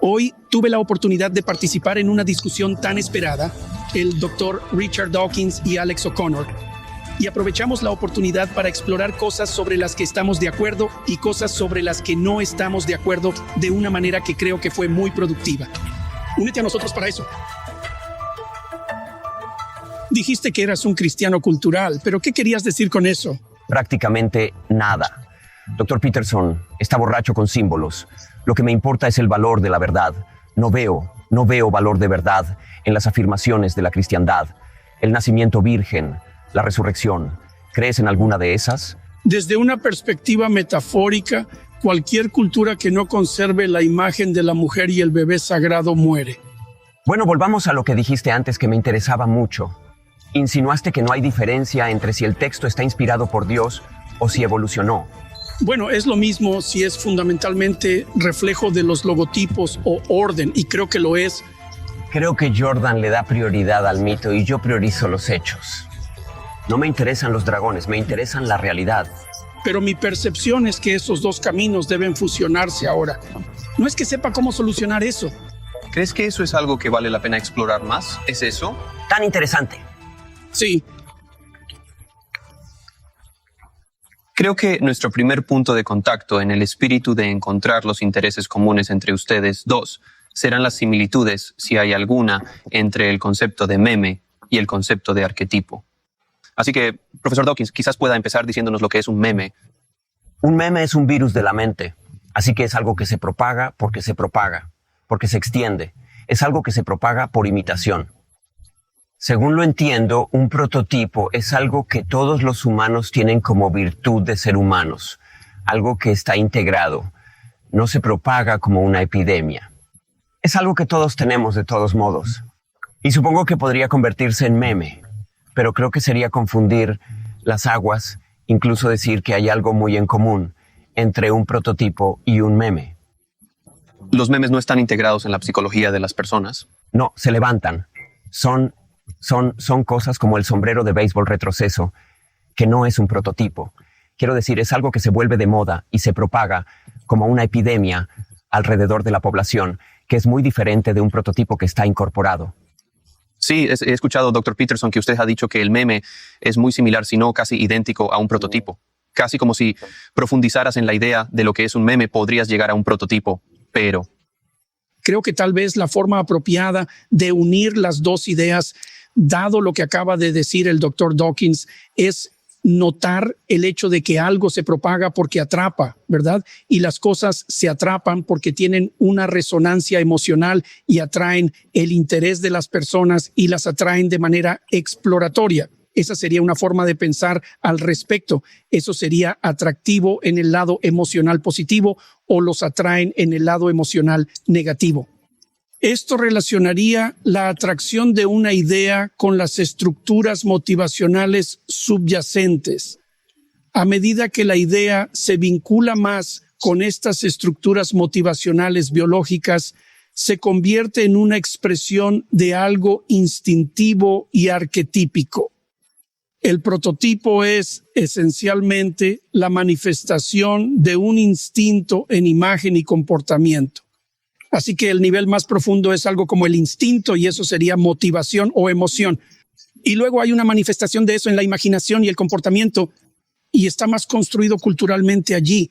Hoy tuve la oportunidad de participar en una discusión tan esperada, el Dr. Richard Dawkins y Alex O'Connor, y aprovechamos la oportunidad para explorar cosas sobre las que estamos de acuerdo y cosas sobre las que no estamos de acuerdo de una manera que creo que fue muy productiva. Únete a nosotros para eso. Dijiste que eras un cristiano cultural, pero ¿qué querías decir con eso? Prácticamente nada. Dr. Peterson está borracho con símbolos. Lo que me importa es el valor de la verdad. No veo valor de verdad en las afirmaciones de la cristiandad. El nacimiento virgen, la resurrección. ¿Crees en alguna de esas? Desde una perspectiva metafórica, cualquier cultura que no conserve la imagen de la mujer y el bebé sagrado muere. Bueno, volvamos a lo que dijiste antes que me interesaba mucho. Insinuaste que no hay diferencia entre si el texto está inspirado por Dios o si evolucionó. Bueno, es lo mismo si es fundamentalmente reflejo de los logotipos o orden, y creo que lo es. Creo que Jordan le da prioridad al mito y yo priorizo los hechos. No me interesan los dragones, me interesan la realidad. Pero mi percepción es que esos dos caminos deben fusionarse ahora. No es que sepa cómo solucionar eso. ¿Crees que eso es algo que vale la pena explorar más? ¿Es eso? Tan interesante. Sí. Creo que nuestro primer punto de contacto en el espíritu de encontrar los intereses comunes entre ustedes dos serán las similitudes, si hay alguna, entre el concepto de meme y el concepto de arquetipo. Así que, profesor Dawkins, quizás pueda empezar diciéndonos lo que es un meme. Un meme es un virus de la mente, así que es algo que se propaga, porque se extiende. Es algo que se propaga por imitación. Según lo entiendo, un prototipo es algo que todos los humanos tienen como virtud de ser humanos, algo que está integrado, no se propaga como una epidemia. Es algo que todos tenemos de todos modos. Y supongo que podría convertirse en meme, pero creo que sería confundir las aguas, incluso decir que hay algo muy en común entre un prototipo y un meme. ¿Los memes no están integrados en la psicología de las personas? No, se levantan. Son cosas como el sombrero de béisbol retroceso, que no es un prototipo. Quiero decir, es algo que se vuelve de moda y se propaga como una epidemia alrededor de la población, que es muy diferente de un prototipo que está incorporado. Sí, he escuchado, Dr. Peterson, que usted ha dicho que el meme es muy similar, si no casi idéntico a un prototipo. Casi como si profundizaras en la idea de lo que es un meme, podrías llegar a un prototipo, pero... Creo que tal vez la forma apropiada de unir las dos ideas, dado lo que acaba de decir el Dr. Dawkins, es notar el hecho de que algo se propaga porque atrapa, ¿verdad? Y las cosas se atrapan porque tienen una resonancia emocional y atraen el interés de las personas y las atraen de manera exploratoria. Esa sería una forma de pensar al respecto. Eso sería atractivo en el lado emocional positivo o los atraen en el lado emocional negativo. Esto relacionaría la atracción de una idea con las estructuras motivacionales subyacentes. A medida que la idea se vincula más con estas estructuras motivacionales biológicas, se convierte en una expresión de algo instintivo y arquetípico. El prototipo es esencialmente la manifestación de un instinto en imagen y comportamiento. Así que el nivel más profundo es algo como el instinto y eso sería motivación o emoción. Y luego hay una manifestación de eso en la imaginación y el comportamiento y está más construido culturalmente allí.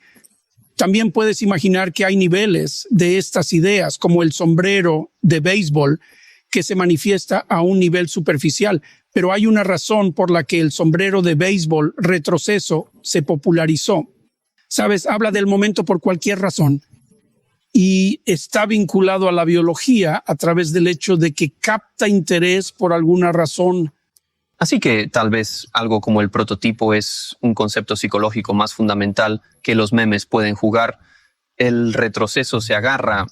También puedes imaginar que hay niveles de estas ideas, como el sombrero de béisbol, que se manifiesta a un nivel superficial. Pero hay una razón por la que el sombrero de béisbol retroceso se popularizó. Sabes, habla del momento por cualquier razón y está vinculado a la biología a través del hecho de que capta interés por alguna razón. Así que tal vez algo como el prototipo es un concepto psicológico más fundamental que los memes pueden jugar. El retroceso se agarra.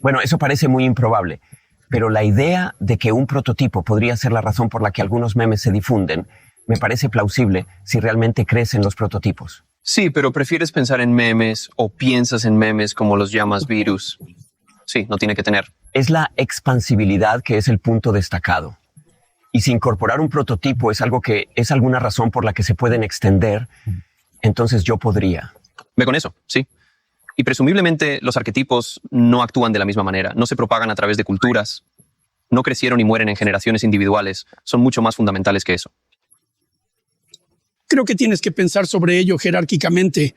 Bueno, eso parece muy improbable. Pero la idea de que un prototipo podría ser la razón por la que algunos memes se difunden me parece plausible si realmente crees en los prototipos. Sí, pero ¿prefieres pensar en memes o piensas en memes como los llamas virus? Sí, no tiene que tener. Es la expansibilidad que es el punto destacado. Y si incorporar un prototipo es algo que es alguna razón por la que se pueden extender, entonces yo podría. Ve con eso, sí. Y presumiblemente los arquetipos no actúan de la misma manera, no se propagan a través de culturas, no crecieron y mueren en generaciones individuales, son mucho más fundamentales que eso. Creo que tienes que pensar sobre ello jerárquicamente.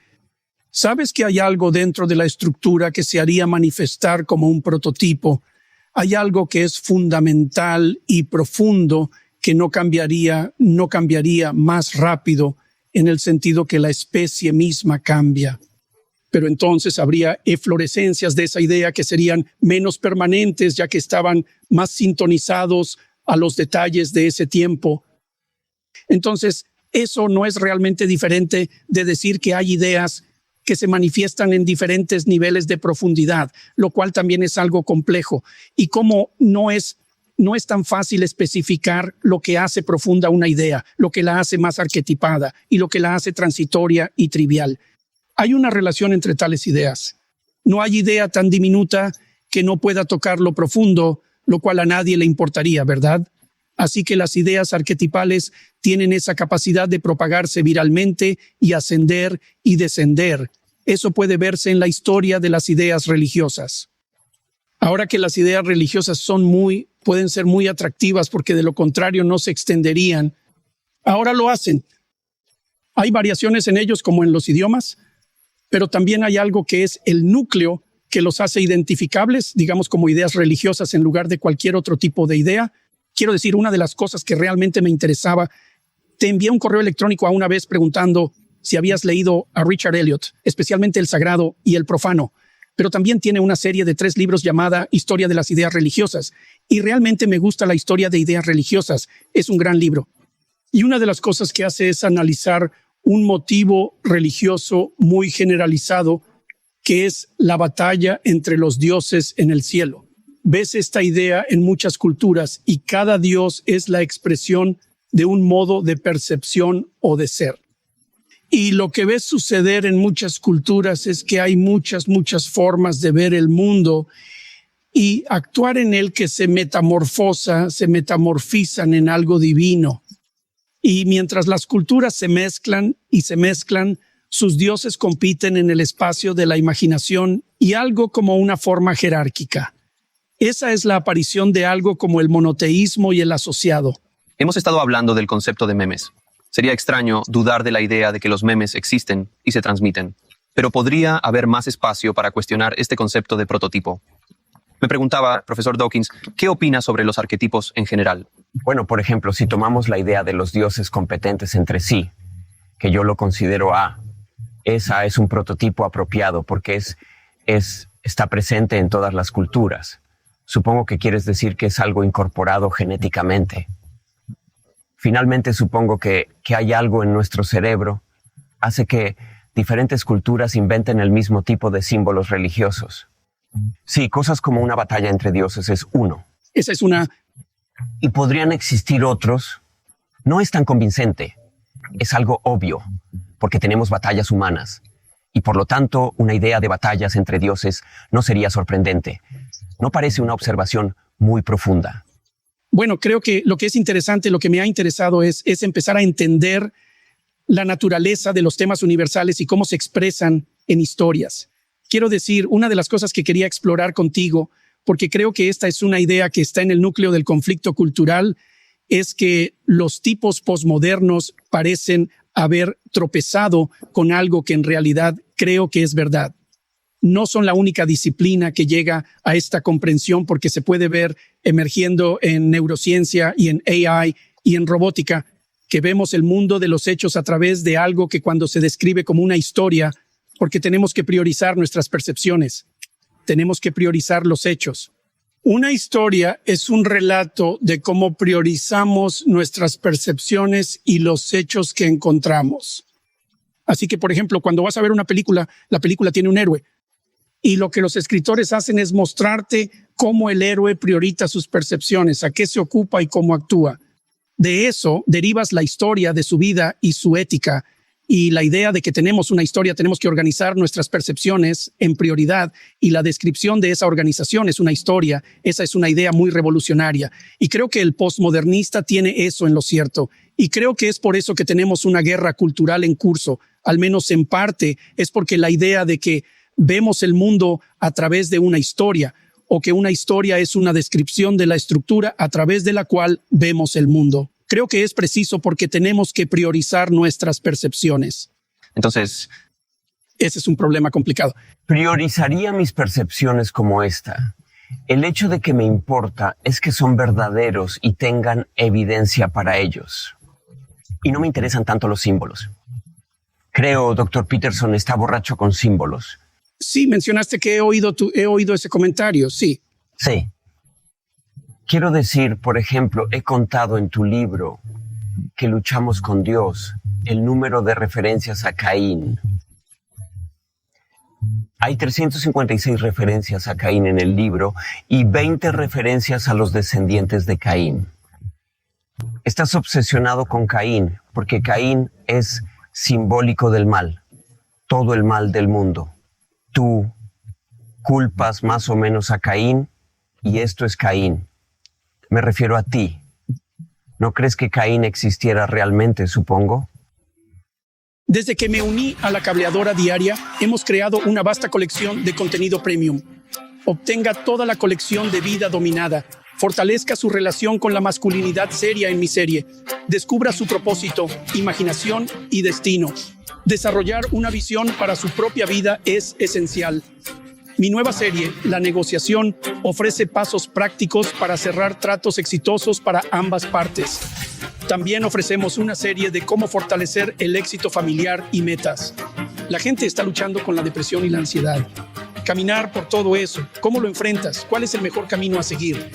¿Sabes que hay algo dentro de la estructura que se haría manifestar como un prototipo? Hay algo que es fundamental y profundo que no cambiaría más rápido en el sentido que la especie misma cambia. Pero entonces habría eflorescencias de esa idea que serían menos permanentes, ya que estaban más sintonizados a los detalles de ese tiempo. Entonces, eso no es realmente diferente de decir que hay ideas que se manifiestan en diferentes niveles de profundidad, lo cual también es algo complejo. Y como no es tan fácil especificar lo que hace profunda una idea, lo que la hace más arquetipada y lo que la hace transitoria y trivial. Hay una relación entre tales ideas. No hay idea tan diminuta que no pueda tocar lo profundo, lo cual a nadie le importaría, ¿verdad? Así que las ideas arquetipales tienen esa capacidad de propagarse viralmente y ascender y descender. Eso puede verse en la historia de las ideas religiosas. Ahora que las ideas religiosas pueden ser muy atractivas porque de lo contrario no se extenderían, ahora lo hacen. Hay variaciones en ellos como en los idiomas, pero también hay algo que es el núcleo que los hace identificables, digamos como ideas religiosas en lugar de cualquier otro tipo de idea. Quiero decir, una de las cosas que realmente me interesaba, te envié un correo electrónico a una vez preguntando si habías leído a Richard Elliot, especialmente El Sagrado y El Profano, pero también tiene una serie de 3 libros llamada Historia de las Ideas Religiosas, y realmente me gusta la historia de ideas religiosas. Es un gran libro. Y una de las cosas que hace es analizar un motivo religioso muy generalizado, que es la batalla entre los dioses en el cielo. Ves esta idea en muchas culturas y cada dios es la expresión de un modo de percepción o de ser. Y lo que ves suceder en muchas culturas es que hay muchas formas de ver el mundo y actuar en él que se metamorfizan en algo divino. Y mientras las culturas se mezclan, sus dioses compiten en el espacio de la imaginación y algo como una forma jerárquica. Esa es la aparición de algo como el monoteísmo y el asociado. Hemos estado hablando del concepto de memes. Sería extraño dudar de la idea de que los memes existen y se transmiten, pero podría haber más espacio para cuestionar este concepto de prototipo. Me preguntaba, profesor Dawkins, ¿qué opina sobre los arquetipos en general? Bueno, por ejemplo, si tomamos la idea de los dioses competentes entre sí, que yo lo considero esa es un prototipo apropiado porque está presente en todas las culturas. Supongo que quieres decir que es algo incorporado genéticamente. Finalmente, supongo que hay algo en nuestro cerebro, hace que diferentes culturas inventen el mismo tipo de símbolos religiosos. Sí, cosas como una batalla entre dioses es uno. Esa es una... Y podrían existir otros. No es tan convincente. Es algo obvio, porque tenemos batallas humanas. Y por lo tanto, una idea de batallas entre dioses no sería sorprendente. No parece una observación muy profunda. Bueno, creo que lo que es interesante, lo que me ha interesado es empezar a entender la naturaleza de los temas universales y cómo se expresan en historias. Quiero decir, una de las cosas que quería explorar contigo, porque creo que esta es una idea que está en el núcleo del conflicto cultural, es que los tipos posmodernos parecen haber tropezado con algo que en realidad creo que es verdad. No son la única disciplina que llega a esta comprensión porque se puede ver emergiendo en neurociencia y en AI y en robótica, que vemos el mundo de los hechos a través de algo que cuando se describe como una historia, porque tenemos que priorizar nuestras percepciones, tenemos que priorizar los hechos. Una historia es un relato de cómo priorizamos nuestras percepciones y los hechos que encontramos. Así que, por ejemplo, cuando vas a ver una película, la película tiene un héroe. Y lo que los escritores hacen es mostrarte cómo el héroe prioriza sus percepciones, a qué se ocupa y cómo actúa. De eso derivas la historia de su vida y su ética. Y la idea de que tenemos una historia, tenemos que organizar nuestras percepciones en prioridad. Y la descripción de esa organización es una historia. Esa es una idea muy revolucionaria. Y creo que el postmodernista tiene eso en lo cierto. Y creo que es por eso que tenemos una guerra cultural en curso. Al menos en parte es porque la idea de que vemos el mundo a través de una historia, o que una historia es una descripción de la estructura a través de la cual vemos el mundo. Creo que es preciso porque tenemos que priorizar nuestras percepciones. Entonces, ese es un problema complicado. Priorizaría mis percepciones como esta. El hecho de que me importa es que son verdaderos y tengan evidencia para ellos. Y no me interesan tanto los símbolos. Creo, Dr. Peterson está borracho con símbolos. Sí, mencionaste que he oído ese comentario, sí. Sí. Quiero decir, por ejemplo, he contado en tu libro que luchamos con Dios el número de referencias a Caín. Hay 356 referencias a Caín en el libro y 20 referencias a los descendientes de Caín. Estás obsesionado con Caín porque Caín es simbólico del mal, todo el mal del mundo. Tú culpas más o menos a Caín y esto es Caín. Me refiero a ti. ¿No crees que Caín existiera realmente, supongo? Desde que me uní a la cableadora diaria, hemos creado una vasta colección de contenido premium. Obtenga toda la colección de Vida Dominada. Fortalezca su relación con la masculinidad seria en mi serie. Descubra su propósito, imaginación y destino. Desarrollar una visión para su propia vida es esencial. Mi nueva serie, La Negociación, ofrece pasos prácticos para cerrar tratos exitosos para ambas partes. También ofrecemos una serie de cómo fortalecer el éxito familiar y metas. La gente está luchando con la depresión y la ansiedad. Caminar por todo eso, ¿cómo lo enfrentas? ¿Cuál es el mejor camino a seguir?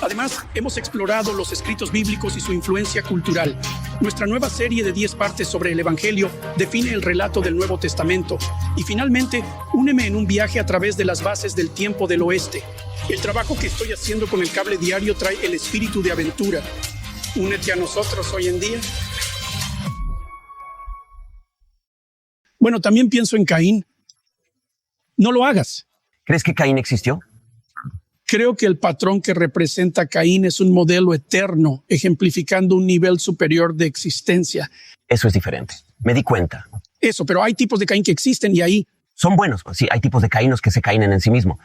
Además, hemos explorado los escritos bíblicos y su influencia cultural. Nuestra nueva serie de 10 partes sobre el Evangelio define el relato del Nuevo Testamento. Y finalmente, úneme en un viaje a través de las bases del tiempo del oeste. El trabajo que estoy haciendo con el cable diario trae el espíritu de aventura. Únete a nosotros hoy en día. Bueno, también pienso en Caín. No lo hagas. ¿Crees que Caín existió? Creo que el patrón que representa a Caín es un modelo eterno, ejemplificando un nivel superior de existencia. Eso es diferente. Me di cuenta. Eso, pero hay tipos de Caín que existen y ahí... Son buenos, pues sí, hay tipos de caínos que se caen en sí mismo.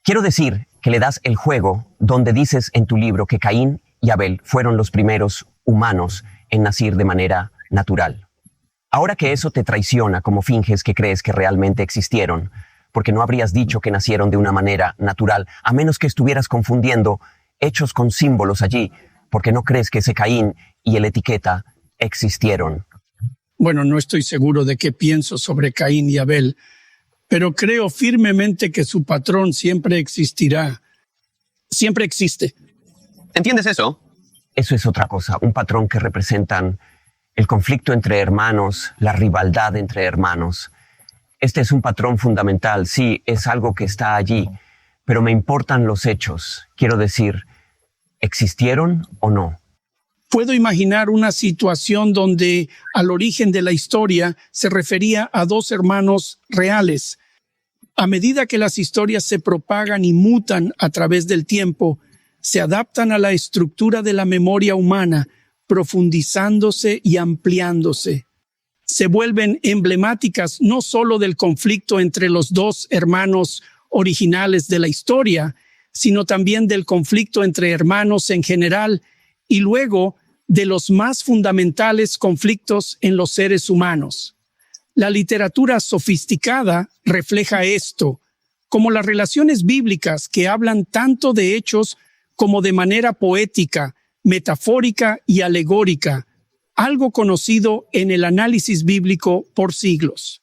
Quiero decir que le das el juego donde dices en tu libro que Caín y Abel fueron los primeros humanos en nacer de manera natural. Ahora que eso te traiciona como finges que crees que realmente existieron, porque no habrías dicho que nacieron de una manera natural, a menos que estuvieras confundiendo hechos con símbolos allí, porque no crees que ese Caín y el etiqueta existieron. Bueno, no estoy seguro de qué pienso sobre Caín y Abel, pero creo firmemente que su patrón siempre existirá. Siempre existe. ¿Entiendes eso? Eso es otra cosa, un patrón que representan el conflicto entre hermanos, la rivalidad entre hermanos. Este es un patrón fundamental, sí, es algo que está allí, pero me importan los hechos. Quiero decir, ¿existieron o no? Puedo imaginar una situación donde al origen de la historia se refería a dos hermanos reales. A medida que las historias se propagan y mutan a través del tiempo, se adaptan a la estructura de la memoria humana, profundizándose y ampliándose. Se vuelven emblemáticas no solo del conflicto entre los dos hermanos originales de la historia, sino también del conflicto entre hermanos en general y luego de los más fundamentales conflictos en los seres humanos. La literatura sofisticada refleja esto, como las relaciones bíblicas que hablan tanto de hechos como de manera poética, metafórica y alegórica, algo conocido en el análisis bíblico por siglos.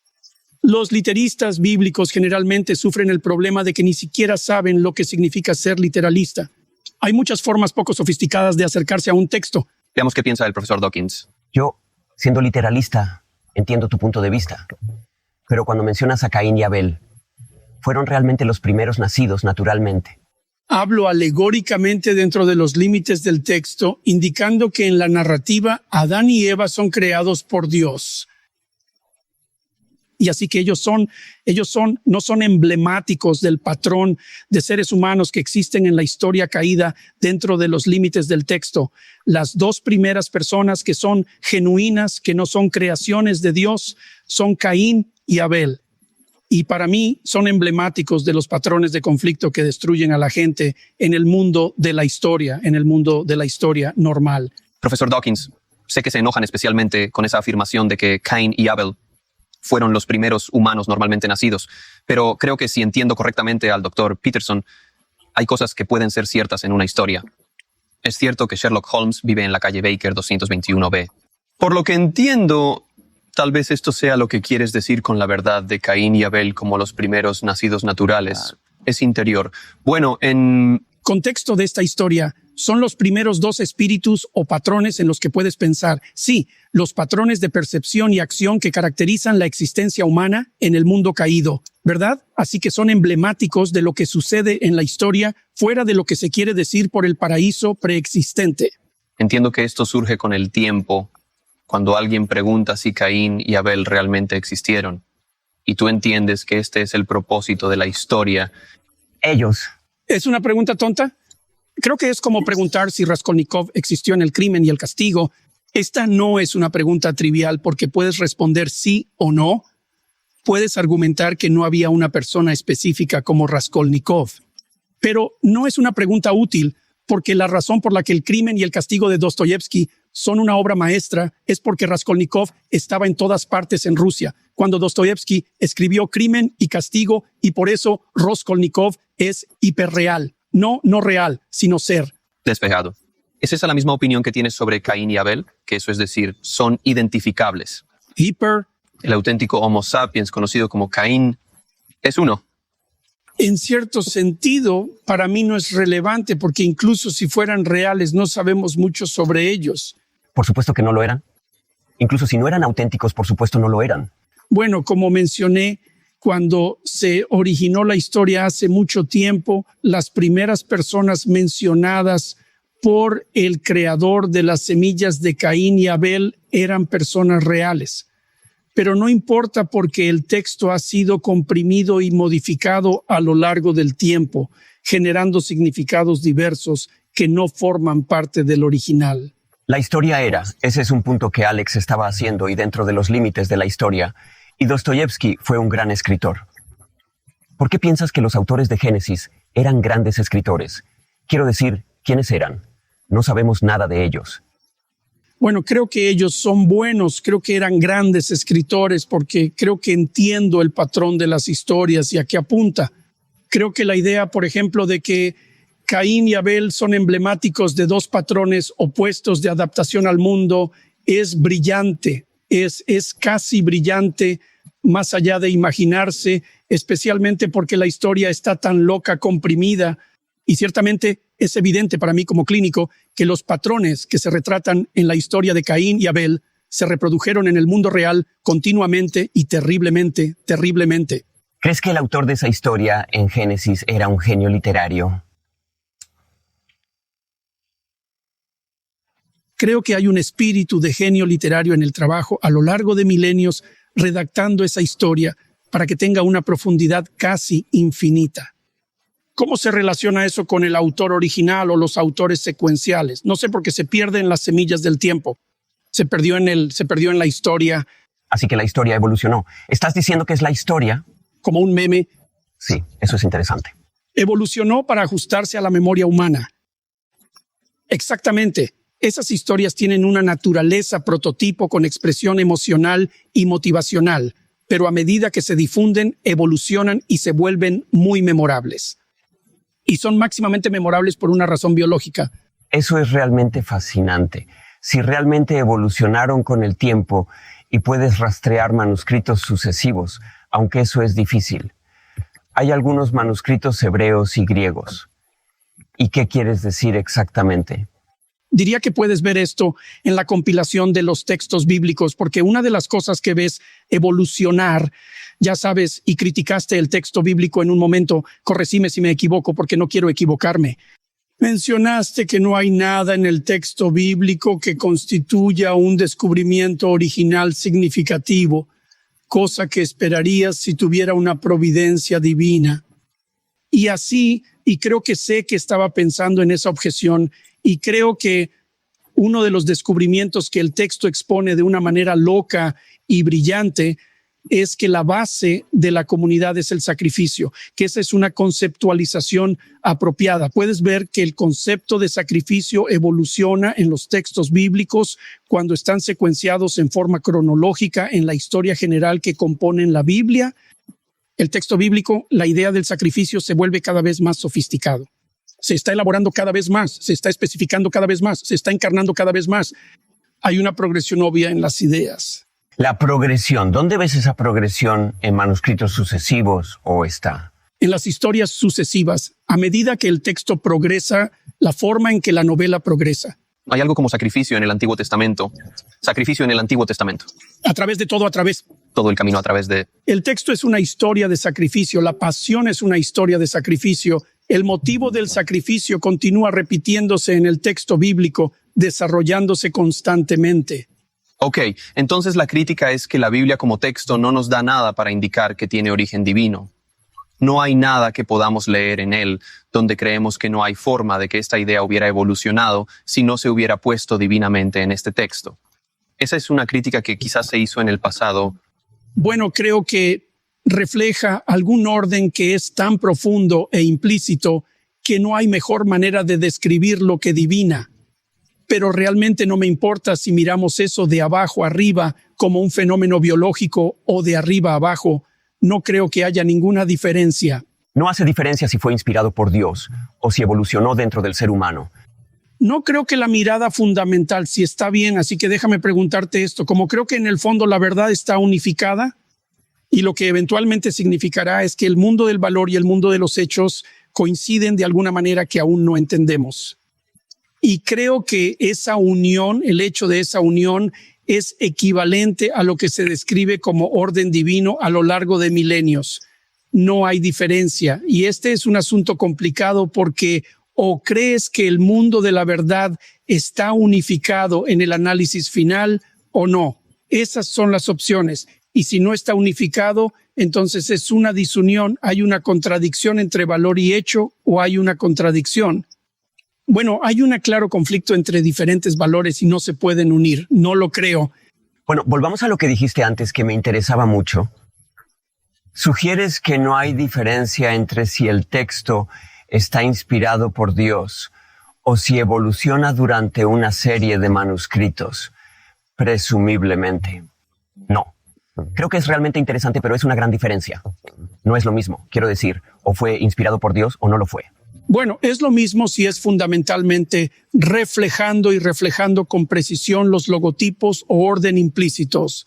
Los literistas bíblicos generalmente sufren el problema de que ni siquiera saben lo que significa ser literalista. Hay muchas formas poco sofisticadas de acercarse a un texto. Veamos qué piensa el profesor Dawkins. Yo, siendo literalista, entiendo tu punto de vista. Pero cuando mencionas a Caín y Abel, fueron realmente los primeros nacidos naturalmente. Hablo alegóricamente dentro de los límites del texto, indicando que en la narrativa Adán y Eva son creados por Dios. Y así que ellos no son emblemáticos del patrón de seres humanos que existen en la historia caída dentro de los límites del texto. Las dos primeras personas que son genuinas, que no son creaciones de Dios, son Caín y Abel. Y para mí son emblemáticos de los patrones de conflicto que destruyen a la gente en el mundo de la historia, en el mundo de la historia normal. Profesor Dawkins, sé que se enojan especialmente con esa afirmación de que Caín y Abel fueron los primeros humanos normalmente nacidos, pero creo que si entiendo correctamente al doctor Peterson, hay cosas que pueden ser ciertas en una historia. Es cierto que Sherlock Holmes vive en la calle Baker 221B. Por lo que entiendo, tal vez esto sea lo que quieres decir con la verdad de Caín y Abel como los primeros nacidos naturales. Es interior. Bueno, en Contexto de esta historia, son los primeros dos espíritus o patrones en los que puedes pensar. Sí, los patrones de percepción y acción que caracterizan la existencia humana en el mundo caído, ¿verdad? Así que son emblemáticos de lo que sucede en la historia fuera de lo que se quiere decir por el paraíso preexistente. Entiendo que esto surge con el tiempo, cuando alguien pregunta si Caín y Abel realmente existieron. Y tú entiendes que este es el propósito de la historia. Ellos. ¿Es una pregunta tonta? Creo que es como preguntar si Raskolnikov existió en El crimen y el castigo. Esta no es una pregunta trivial porque puedes responder sí o no. Puedes argumentar que no había una persona específica como Raskolnikov. Pero no es una pregunta útil porque la razón por la que El crimen y el castigo de Dostoyevsky son una obra maestra es porque Raskolnikov estaba en todas partes en Rusia cuando Dostoyevsky escribió Crimen y Castigo, y por eso Raskolnikov es hiperreal. No real, sino ser. Despejado. ¿Es esa la misma opinión que tienes sobre Caín y Abel? Que eso es decir, son identificables. El auténtico Homo sapiens, conocido como Caín, es uno. En cierto sentido, para mí no es relevante porque incluso si fueran reales, no sabemos mucho sobre ellos. Por supuesto que no lo eran. Incluso si no eran auténticos, por supuesto no lo eran. Bueno, como mencioné, cuando se originó la historia hace mucho tiempo, las primeras personas mencionadas por el creador de las semillas de Caín y Abel eran personas reales. Pero no importa porque el texto ha sido comprimido y modificado a lo largo del tiempo, generando significados diversos que no forman parte del original. La historia era, ese es un punto que Alex estaba haciendo y dentro de los límites de la historia, y Dostoyevsky fue un gran escritor. ¿Por qué piensas que los autores de Génesis eran grandes escritores? Quiero decir, ¿quiénes eran? No sabemos nada de ellos. Bueno, creo que ellos son buenos, creo que eran grandes escritores porque creo que entiendo el patrón de las historias y a qué apunta. Creo que la idea, por ejemplo, de que Caín y Abel son emblemáticos de dos patrones opuestos de adaptación al mundo es brillante, es casi brillante, más allá de imaginarse, especialmente porque la historia está tan loca, comprimida, y ciertamente es evidente para mí como clínico que los patrones que se retratan en la historia de Caín y Abel se reprodujeron en el mundo real continuamente y terriblemente, terriblemente. ¿Crees que el autor de esa historia en Génesis era un genio literario? Creo que hay un espíritu de genio literario en el trabajo a lo largo de milenios redactando esa historia para que tenga una profundidad casi infinita. ¿Cómo se relaciona eso con el autor original o los autores secuenciales? No sé, porque se pierden las semillas del tiempo. Se perdió en la historia. Así que la historia evolucionó. ¿Estás diciendo que es la historia? Como un meme. Sí, eso es interesante. Evolucionó para ajustarse a la memoria humana. Exactamente. Esas historias tienen una naturaleza prototipo con expresión emocional y motivacional, pero a medida que se difunden, evolucionan y se vuelven muy memorables. Y son máximamente memorables por una razón biológica. Eso es realmente fascinante. Si realmente evolucionaron con el tiempo y puedes rastrear manuscritos sucesivos, aunque eso es difícil. Hay algunos manuscritos hebreos y griegos. ¿Y qué quieres decir exactamente? Diría que puedes ver esto en la compilación de los textos bíblicos, porque una de las cosas que ves evolucionar, ya sabes, y criticaste el texto bíblico en un momento, corregime si me equivoco porque no quiero equivocarme. Mencionaste que no hay nada en el texto bíblico que constituya un descubrimiento original significativo, cosa que esperarías si tuviera una providencia divina. Y así, y creo que sé que estaba pensando en esa objeción, y creo que uno de los descubrimientos que el texto expone de una manera loca y brillante es que la base de la comunidad es el sacrificio, que esa es una conceptualización apropiada. Puedes ver que el concepto de sacrificio evoluciona en los textos bíblicos cuando están secuenciados en forma cronológica en la historia general que componen la Biblia. El texto bíblico, la idea del sacrificio se vuelve cada vez más sofisticado. Se está elaborando cada vez más, se está especificando cada vez más, se está encarnando cada vez más. Hay una progresión obvia en las ideas. La progresión, ¿dónde ves esa progresión en manuscritos sucesivos o está? En las historias sucesivas, a medida que el texto progresa, la forma en que la novela progresa. Hay algo como sacrificio en el Antiguo Testamento. Sacrificio en el Antiguo Testamento. A través de todo, a través. Todo el camino a través de... El texto es una historia de sacrificio, la pasión es una historia de sacrificio. El motivo del sacrificio continúa repitiéndose en el texto bíblico, desarrollándose constantemente. Ok, entonces la crítica es que la Biblia como texto no nos da nada para indicar que tiene origen divino. No hay nada que podamos leer en él donde creemos que no hay forma de que esta idea hubiera evolucionado si no se hubiera puesto divinamente en este texto. Esa es una crítica que quizás se hizo en el pasado. Bueno, creo que refleja algún orden que es tan profundo e implícito que no hay mejor manera de describirlo que divina. Pero realmente no me importa si miramos eso de abajo arriba como un fenómeno biológico o de arriba abajo. No creo que haya ninguna diferencia. No hace diferencia si fue inspirado por Dios o si evolucionó dentro del ser humano. No creo que la mirada fundamental, si está bien, así que déjame preguntarte esto. Como creo que en el fondo la verdad está unificada y lo que eventualmente significará es que el mundo del valor y el mundo de los hechos coinciden de alguna manera que aún no entendemos. Y creo que esa unión, el hecho de esa unión, es equivalente a lo que se describe como orden divino a lo largo de milenios. No hay diferencia. Y este es un asunto complicado porque o crees que el mundo de la verdad está unificado en el análisis final o no. Esas son las opciones. Y si no está unificado, entonces es una disunión. Hay una contradicción entre valor y hecho o hay una contradicción. Bueno, hay un claro conflicto entre diferentes valores y no se pueden unir. No lo creo. Bueno, volvamos a lo que dijiste antes que me interesaba mucho. Sugieres que no hay diferencia entre si el texto está inspirado por Dios o si evoluciona durante una serie de manuscritos, presumiblemente. No. Creo que es realmente interesante, pero es una gran diferencia. No es lo mismo. Quiero decir, o fue inspirado por Dios o no lo fue. Bueno, es lo mismo si es fundamentalmente reflejando con precisión los logotipos o orden implícitos.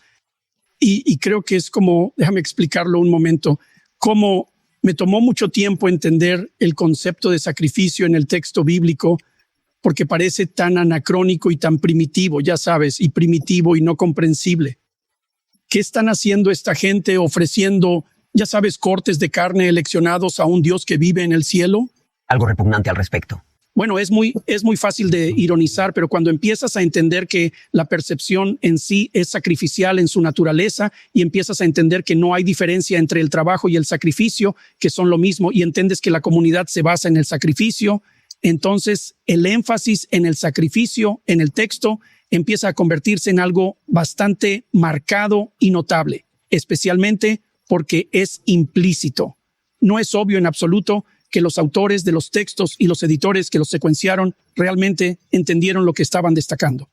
Y creo que es como, déjame explicarlo un momento, como me tomó mucho tiempo entender el concepto de sacrificio en el texto bíblico porque parece tan anacrónico y tan primitivo, ya sabes, y primitivo y no comprensible. ¿Qué están haciendo esta gente ofreciendo, ya sabes, cortes de carne eleccionados a un Dios que vive en el cielo? Algo repugnante al respecto. Bueno, es muy fácil de ironizar, pero cuando empiezas a entender que la percepción en sí es sacrificial en su naturaleza y empiezas a entender que no hay diferencia entre el trabajo y el sacrificio, que son lo mismo, y entiendes que la comunidad se basa en el sacrificio, entonces el énfasis en el sacrificio, en el texto, empieza a convertirse en algo bastante marcado y notable, especialmente porque es implícito. No es obvio en absoluto que los autores de los textos y los editores que los secuenciaron realmente entendieron lo que estaban destacando.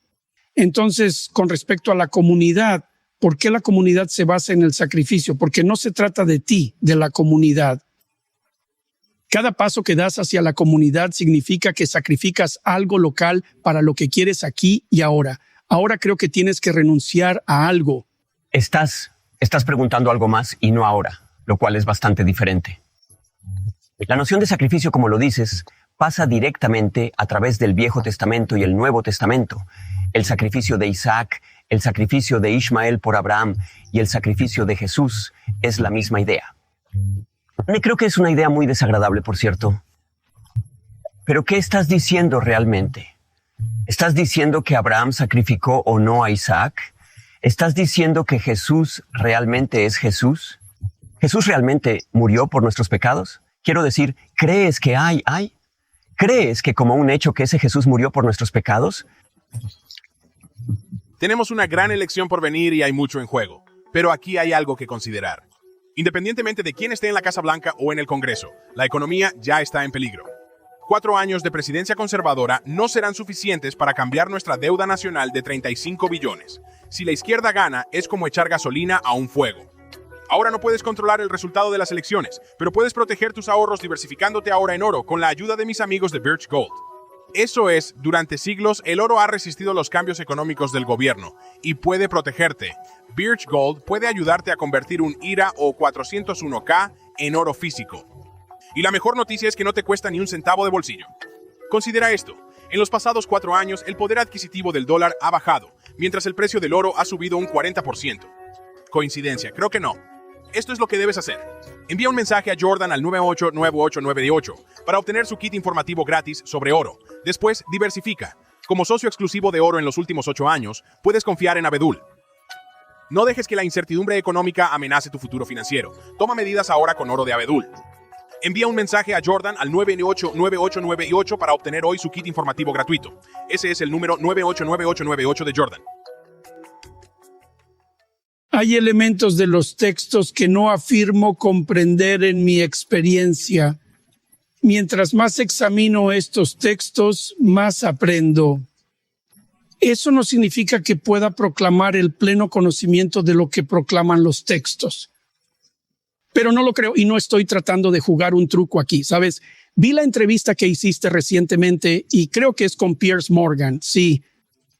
Entonces, con respecto a la comunidad, ¿por qué la comunidad se basa en el sacrificio? Porque no se trata de ti, de la comunidad. Cada paso que das hacia la comunidad significa que sacrificas algo local para lo que quieres aquí y ahora. Ahora creo que tienes que renunciar a algo. Estás preguntando algo más y no ahora, lo cual es bastante diferente. La noción de sacrificio, como lo dices, pasa directamente a través del Viejo Testamento y el Nuevo Testamento. El sacrificio de Isaac, el sacrificio de Ismael por Abraham y el sacrificio de Jesús es la misma idea. Creo que es una idea muy desagradable, por cierto. Pero ¿qué estás diciendo realmente? ¿Estás diciendo que Abraham sacrificó o no a Isaac? ¿Estás diciendo que Jesús realmente es Jesús? ¿Jesús realmente murió por nuestros pecados? Quiero decir, ¿crees que hay? ¿Crees que como un hecho que ese Jesús murió por nuestros pecados? Tenemos una gran elección por venir y hay mucho en juego. Pero aquí hay algo que considerar. Independientemente de quién esté en la Casa Blanca o en el Congreso, la economía ya está en peligro. 4 años de presidencia conservadora no serán suficientes para cambiar nuestra deuda nacional de 35 billones. Si la izquierda gana, es como echar gasolina a un fuego. Ahora no puedes controlar el resultado de las elecciones, pero puedes proteger tus ahorros diversificándote ahora en oro con la ayuda de mis amigos de Birch Gold. Eso es, durante siglos el oro ha resistido los cambios económicos del gobierno y puede protegerte. Birch Gold puede ayudarte a convertir un IRA o 401k en oro físico. Y la mejor noticia es que no te cuesta ni un centavo de bolsillo. Considera esto. En los pasados 4 años, el poder adquisitivo del dólar ha bajado, mientras el precio del oro ha subido un 40%. ¿Coincidencia? Creo que no. Esto es lo que debes hacer. Envía un mensaje a Jordan al 9898998 para obtener su kit informativo gratis sobre oro. Después, diversifica. Como socio exclusivo de oro en los últimos 8 años, puedes confiar en Abedul. No dejes que la incertidumbre económica amenace tu futuro financiero. Toma medidas ahora con oro de Abedul. Envía un mensaje a Jordan al 9898998 para obtener hoy su kit informativo gratuito. Ese es el número 9898898 de Jordan. Hay elementos de los textos que no afirmo comprender en mi experiencia. Mientras más examino estos textos, más aprendo. Eso no significa que pueda proclamar el pleno conocimiento de lo que proclaman los textos. Pero no lo creo y no estoy tratando de jugar un truco aquí, ¿sabes? Vi la entrevista que hiciste recientemente y creo que es con Piers Morgan, sí,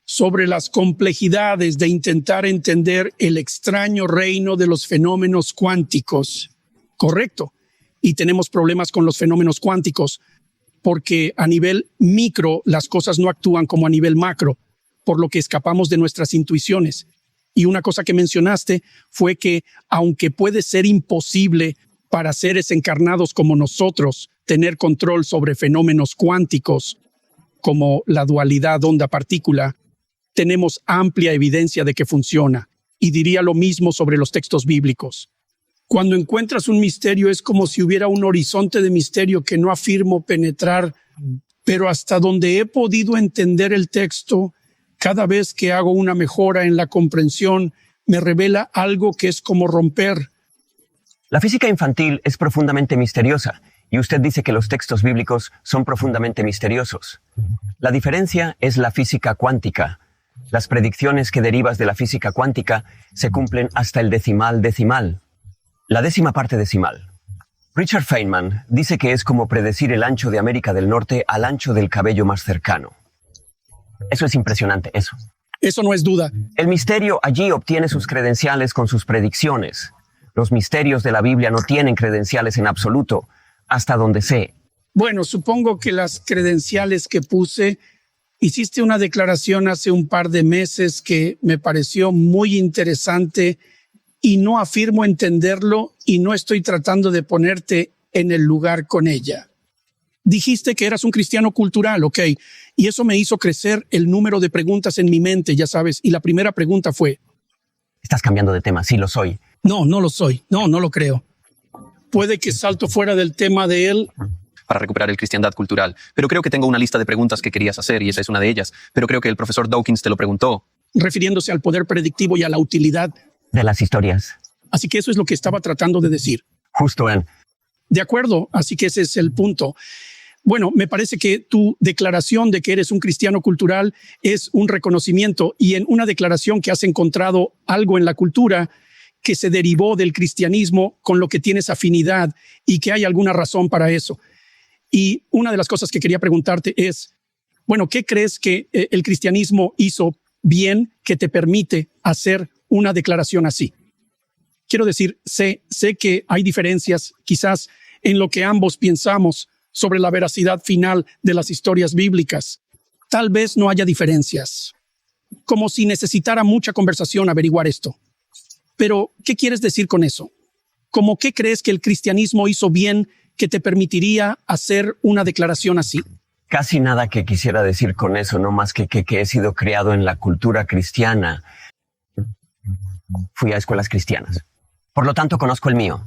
sobre las complejidades de intentar entender el extraño reino de los fenómenos cuánticos. Correcto. Y tenemos problemas con los fenómenos cuánticos porque a nivel micro las cosas no actúan como a nivel macro, por lo que escapamos de nuestras intuiciones. Y una cosa que mencionaste fue que, aunque puede ser imposible para seres encarnados como nosotros tener control sobre fenómenos cuánticos, como la dualidad onda-partícula, tenemos amplia evidencia de que funciona. Y diría lo mismo sobre los textos bíblicos. Cuando encuentras un misterio es como si hubiera un horizonte de misterio que no afirmo penetrar, pero hasta donde he podido entender el texto, cada vez que hago una mejora en la comprensión, me revela algo que es como romper. La física infantil es profundamente misteriosa, y usted dice que los textos bíblicos son profundamente misteriosos. La diferencia es la física cuántica. Las predicciones que derivas de la física cuántica se cumplen hasta el decimal. La 10ª parte decimal. Richard Feynman dice que es como predecir el ancho de América del Norte al ancho del cabello más cercano. Eso es impresionante, eso. Eso no es duda. El misterio allí obtiene sus credenciales con sus predicciones. Los misterios de la Biblia no tienen credenciales en absoluto, hasta donde sé. Bueno, supongo que las credenciales que puse, hiciste una declaración hace un par de meses que me pareció muy interesante y no afirmo entenderlo y no estoy tratando de ponerte en el lugar con ella. Dijiste que eras un cristiano cultural, ¿ok? Y eso me hizo crecer el número de preguntas en mi mente, ya sabes. Y la primera pregunta fue... Estás cambiando de tema, sí lo soy. No, no lo soy. No lo creo. Puede que salto fuera del tema de él. Para recuperar el cristiandad cultural. Pero creo que tengo una lista de preguntas que querías hacer y esa es una de ellas. Pero creo que el profesor Dawkins te lo preguntó. Refiriéndose al poder predictivo y a la utilidad de las historias. Así que eso es lo que estaba tratando de decir. Justo en... De acuerdo, así que ese es el punto. Bueno, me parece que tu declaración de que eres un cristiano cultural es un reconocimiento y en una declaración que has encontrado algo en la cultura que se derivó del cristianismo con lo que tienes afinidad y que hay alguna razón para eso. Y una de las cosas que quería preguntarte es, bueno, ¿qué crees que el cristianismo hizo bien que te permite hacer una declaración así? Quiero decir, sé que hay diferencias quizás en lo que ambos pensamos sobre la veracidad final de las historias bíblicas. Tal vez no haya diferencias, como si necesitara mucha conversación averiguar esto. Pero, ¿qué quieres decir con eso? ¿Cómo qué crees que el cristianismo hizo bien que te permitiría hacer una declaración así? Casi nada que quisiera decir con eso, no más que he sido criado en la cultura cristiana. Fui a escuelas cristianas. Por lo tanto, conozco el mío.